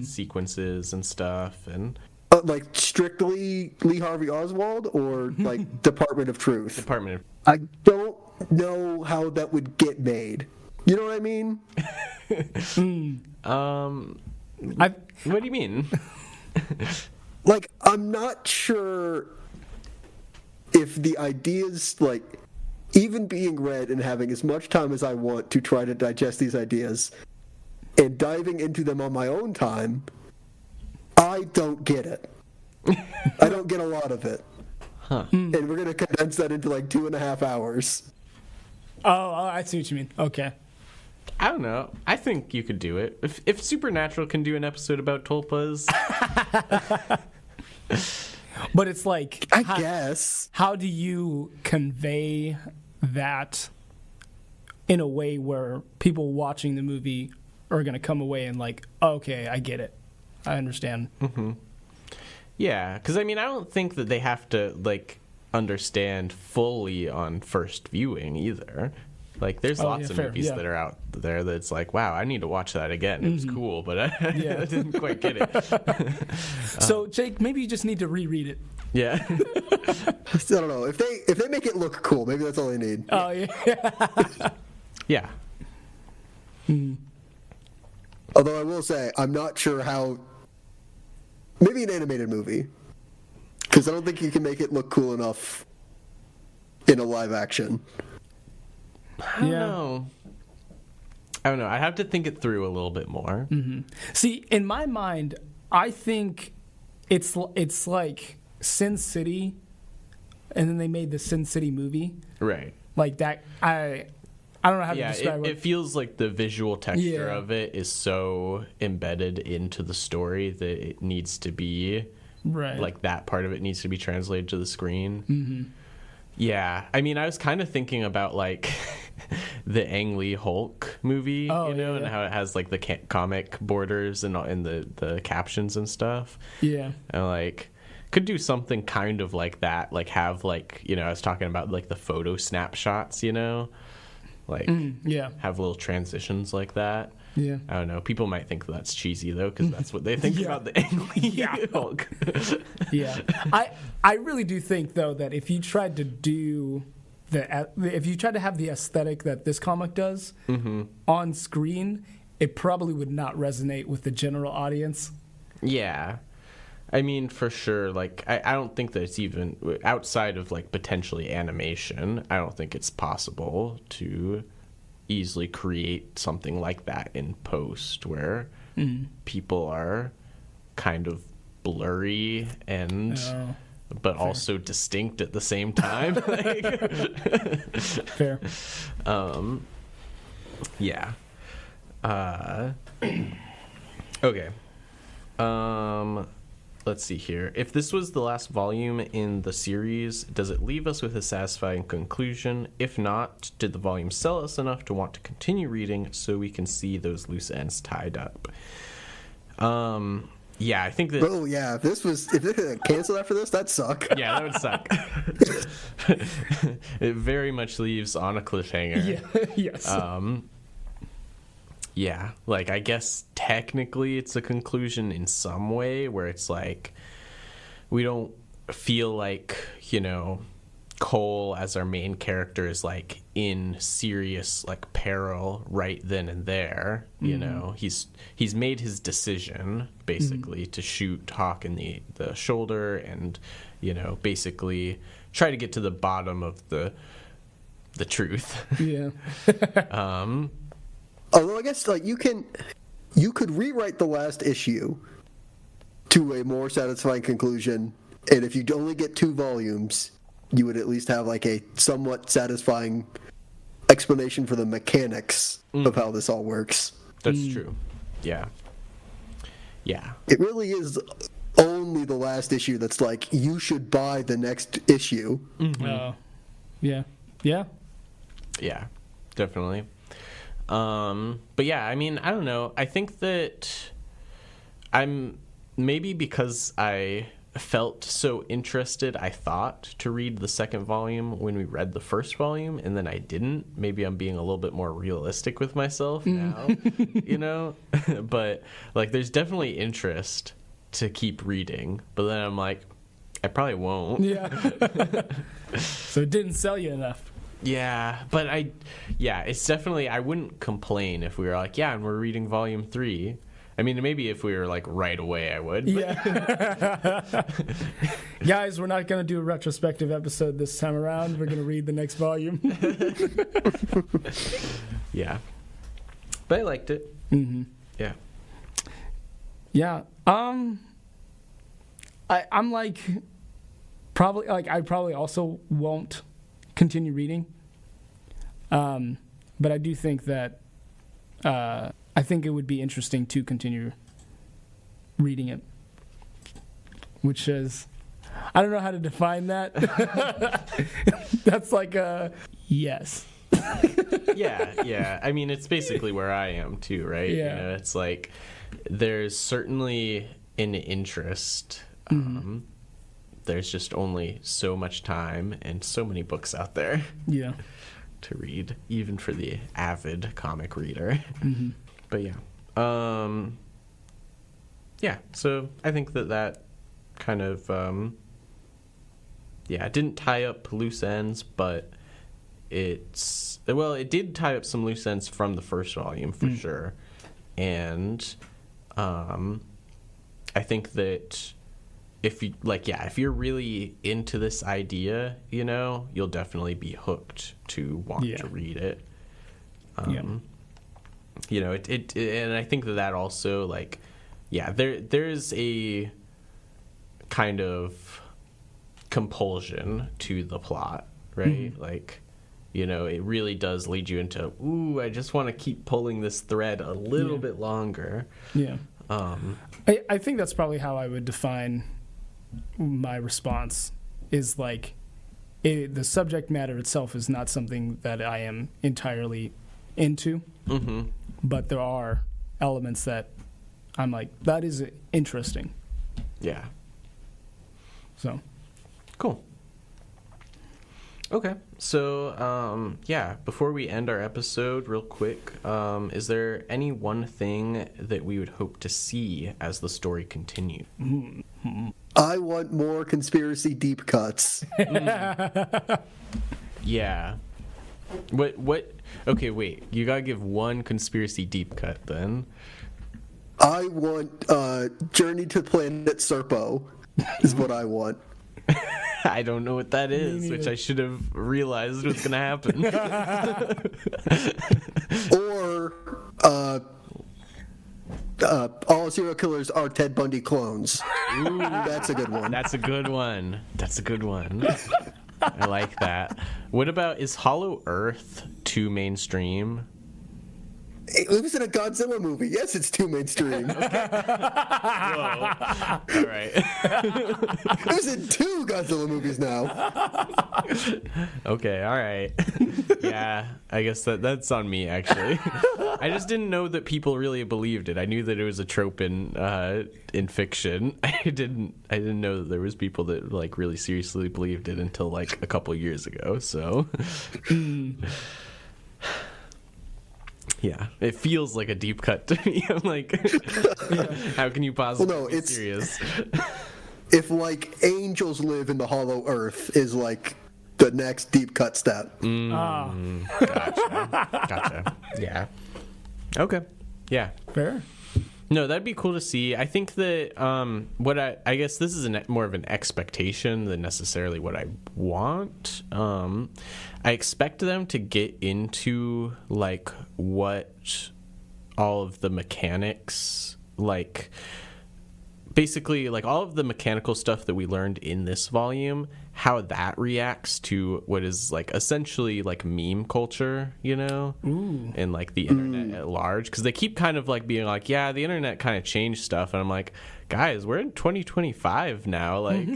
S1: sequences and stuff, and...
S3: Like, strictly Lee Harvey Oswald, or, like, Department of Truth?
S1: Department of...
S3: I don't know how that would get made. You know what I mean?
S1: What do you mean?
S3: Like, I'm not sure if the ideas, like, even being read and having as much time as I want to try to digest these ideas and diving into them on my own time, I don't get it. I don't get a lot of it.
S1: Huh.
S3: And we're going to condense that into like 2.5 hours.
S4: Oh, I see what you mean. Okay.
S1: I don't know. I think you could do it. If Supernatural can do an episode about tulpas.
S4: But it's like...
S3: I guess.
S4: How do you convey that in a way where people watching the movie are going to come away and like, oh, okay, I get it. I understand.
S1: Mm-hmm. Yeah, because, I mean, I don't think that they have to, like, understand fully on first viewing either. Like, there's lots of movies that are out there that's like, wow, I need to watch that again. It was cool, but I didn't quite get it.
S4: So, Jake, maybe you just need to reread it.
S1: Yeah.
S3: I don't know. If they make it look cool, maybe that's all they need.
S4: Oh, yeah.
S1: Yeah.
S3: Although I will say, I'm not sure how... Maybe an animated movie. Because I don't think you can make it look cool enough in a live action.
S1: I don't know. I have to think it through a little bit more.
S4: Mm-hmm. See, in my mind, I think it's like Sin City, and then they made the Sin City movie.
S1: Right.
S4: Like that, I don't know how to describe it.
S1: It feels like the visual texture of it is so embedded into the story that it needs to be,
S4: right.
S1: Like that part of it needs to be translated to the screen.
S4: Mm-hmm.
S1: Yeah, I mean, I was kind of thinking about, like, the Ang Lee Hulk movie, and how it has, like, the comic borders and the captions and stuff.
S4: Yeah.
S1: And, like, could do something kind of like that, like, have, like, you know, I was talking about, like, the photo snapshots, you know? Like, have little transitions like that.
S4: Yeah.
S1: I don't know. People might think that's cheesy, though, because that's what they think about the Ang Lee Hulk.
S4: Yeah. I really do think, though, that if you tried to do if you tried to have the aesthetic that this comic does on screen, it probably would not resonate with the general audience.
S1: Yeah. I mean, for sure, like, I don't think that it's even, outside of, like, potentially animation, I don't think it's possible to easily create something like that in post, where people are kind of blurry and... but
S4: fair.
S1: Also distinct at the same time. Like,
S4: Fair.
S1: Yeah. Okay. Let's see here. If this was the last volume in the series, does it leave us with a satisfying conclusion? If not, did the volume sell us enough to want to continue reading so we can see those loose ends tied up? Yeah, I think that...
S3: Oh, yeah, if they got canceled after this, that'd suck.
S1: Yeah, that would suck. It very much leaves on a cliffhanger.
S4: Yeah. Yes.
S1: Yeah, like, I guess technically it's a conclusion in some way, where it's like, we don't feel like, you know, Cole as our main character is, like, in serious, like, peril right then and there. You know, he's made his decision, basically, to shoot Hawk in the shoulder and, you know, basically try to get to the bottom of the truth.
S4: Yeah.
S3: Although I guess, like, you could rewrite the last issue to a more satisfying conclusion, and if you only get 2 volumes, you would at least have, like, a somewhat satisfying explanation for the mechanics of how this all works.
S1: That's true. Yeah. Yeah.
S3: It really is only the last issue that's like, you should buy the next issue.
S4: Yeah. Yeah.
S1: Yeah, definitely. But yeah, I mean, I don't know. I think that maybe because I felt so interested, I thought, to read the second volume when we read the first volume, and then I didn't. Maybe I'm being a little bit more realistic with myself now, you know? But, like, there's definitely interest to keep reading, but then I'm like, I probably won't.
S4: Yeah. So it didn't sell you enough.
S1: Yeah, but it's definitely, I wouldn't complain if we were like, yeah, and we're reading volume 3. I mean, maybe if we were like right away, I would. But.
S4: Yeah. Guys, we're not going to do a retrospective episode this time around. We're going to read the next volume.
S1: Yeah. But I liked it.
S4: Mm-hmm.
S1: Yeah.
S4: Yeah. I'm like, probably, like, I probably also won't continue reading. But I do think that, I think it would be interesting to continue reading it, which is, I don't know how to define that. That's like a yes.
S1: Yeah. I mean, it's basically where I am too, right?
S4: Yeah.
S1: You know, it's like there's certainly an interest. There's just only so much time and so many books out there.
S4: Yeah.
S1: To read, even for the avid comic reader. But yeah. Yeah, so I think that kind of, it didn't tie up loose ends, but it did tie up some loose ends from the first volume, for sure. And I think that if you're really into this idea, you know, you'll definitely be hooked to want to read it. You know, it and I think that also, like, there's a kind of compulsion to the plot, right? Like, you know, it really does lead you into, I just want to keep pulling this thread a little bit longer.
S4: Yeah. I think that's probably how I would define my response, is like, the subject matter itself is not something that I am entirely into. But there are elements that I'm like, that is interesting.
S1: Yeah.
S4: So.
S1: Cool. Okay. So, before we end our episode real quick, is there any one thing that we would hope to see as the story continues?
S3: I want more conspiracy deep cuts.
S1: Yeah. What? Okay, wait. You gotta give one conspiracy deep cut then.
S3: I want Journey to Planet Serpo is what I want.
S1: I don't know what that is, which I should have realized was going to happen.
S3: Or all serial killers are Ted Bundy clones. Ooh, that's a good one.
S1: That's a good one. That's a good one. I like that. What about, is Hollow Earth too mainstream?
S3: It was in a Godzilla movie. Yes, it's too mainstream.
S1: Whoa. All right.
S3: It was in 2 Godzilla movies now.
S1: Okay, all right. Yeah, I guess that's on me, actually. I just didn't know that people really believed it. I knew that it was a trope in fiction. I didn't know that there was people that like really seriously believed it until like a couple years ago. So yeah, it feels like a deep cut to me. I'm like, how can you possibly be serious?
S3: If like angels live in the Hollow Earth is like the next deep cut step.
S1: Gotcha. Yeah. Okay. Yeah.
S4: Fair.
S1: No, that'd be cool to see. I think that what I guess this is more of an expectation than necessarily what I want. I expect them to get into like what all of the mechanics, like basically like all of the mechanical stuff that we learned in this volume, how that reacts to what is like essentially like meme culture, you know, and like the internet at large, because they keep kind of like being like, yeah, the internet kind of changed stuff, and I'm like, guys, we're in 2025 now, like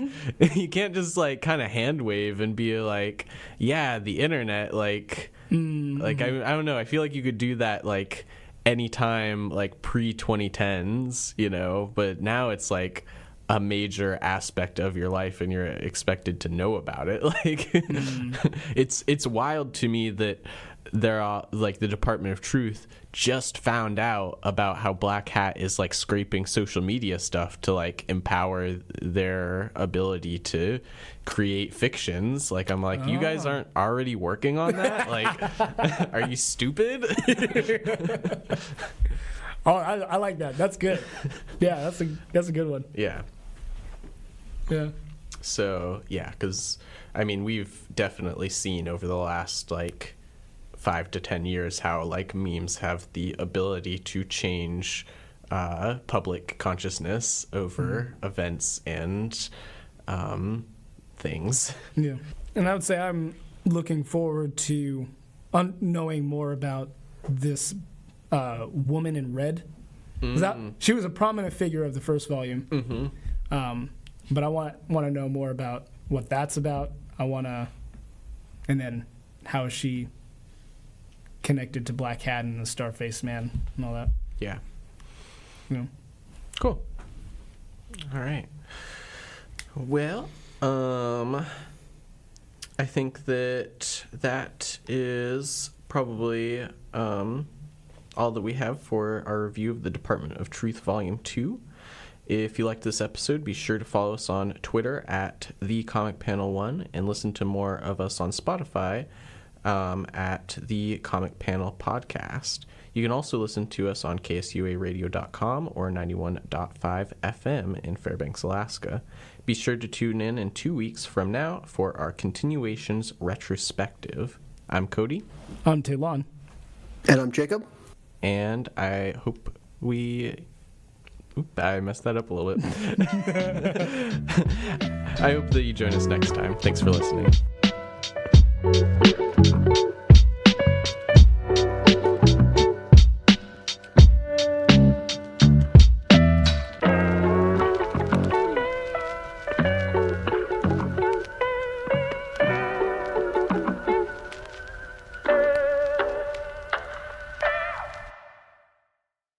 S1: you can't just like kind of hand wave and be like, yeah, the internet, like like I don't know, I feel like you could do that like anytime like pre 2010s, you know, but now it's like a major aspect of your life and you're expected to know about it. Like it's wild to me that there are like the Department of Truth just found out about how Black Hat is like scraping social media stuff to like empower their ability to create fictions. Like I'm like, you guys aren't already working on that? Like are you stupid?
S4: I like that. That's good. Yeah, that's a good one.
S1: Yeah.
S4: Yeah.
S1: So yeah, because I mean we've definitely seen over the last like 5 to 10 years how like memes have the ability to change public consciousness over events and things.
S4: Yeah, and I would say I'm looking forward to knowing more about this woman in red. She was a prominent figure of the first volume. But I want to know more about what that's about. And then how is she connected to Black Hat and the Starface Man and all that.
S1: Yeah.
S4: Yeah.
S1: Cool. All right. Well, I think that is probably all that we have for our review of the Department of Truth Volume 2. If you liked this episode, be sure to follow us on Twitter at @TheComicPanel1 and listen to more of us on Spotify at The Comic Panel Podcast. You can also listen to us on KSUAradio.com or 91.5 FM in Fairbanks, Alaska. Be sure to tune in 2 weeks from now for our Continuations Retrospective. I'm Cody.
S4: I'm Taylon.
S3: And I'm Jacob.
S1: And I hope I messed that up a little bit. I hope that you join us next time. Thanks for listening.